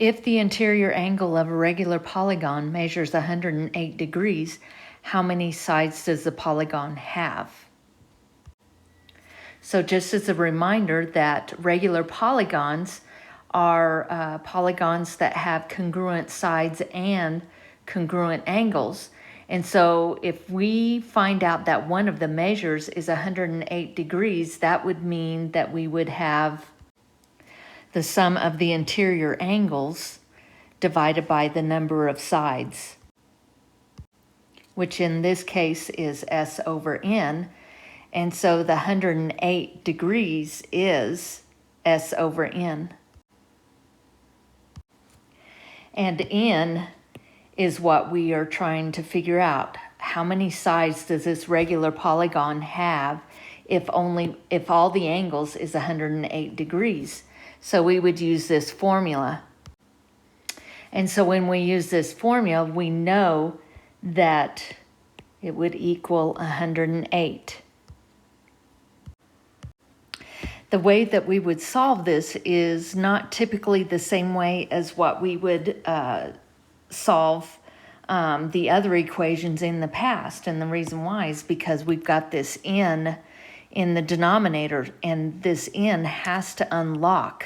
If the interior angle of a regular polygon measures 108 degrees, how many sides does the polygon have? So just as a reminder that regular polygons are polygons that have congruent sides and congruent angles. And so if we find out that one of the measures is 108 degrees, that would mean that we would have the sum of the interior angles divided by the number of sides, which in this case is S over N. And so the 108 degrees is S over N. And N is what we are trying to figure out. How many sides does this regular polygon have if all the angles is 108 degrees? So we would use this formula. And so when we use this formula, we know that it would equal 108. The way that we would solve this is not typically the same way as what we would solve the other equations in the past. And the reason why is because we've got this n in the denominator, and this n has to unlock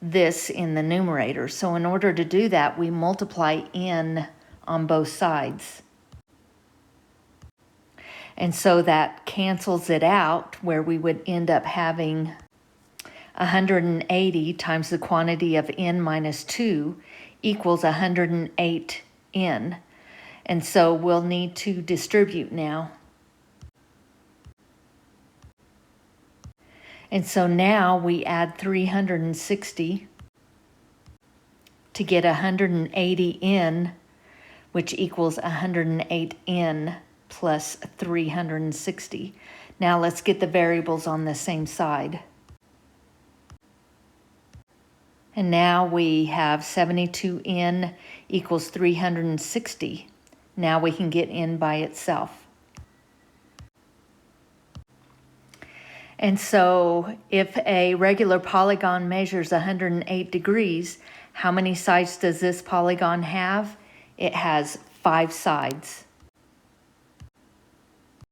this in the numerator. So in order to do that, we multiply n on both sides. And so that cancels it out, where we would end up having 180 times the quantity of n minus 2 equals 108n. And so we'll need to distribute now. And so now we add 360 to get 180n, which equals 108n plus 360. Now let's get the variables on the same side. And now we have 72n equals 360. Now we can get n by itself. And so if a regular polygon measures 108 degrees, how many sides does this polygon have? It has 5 sides.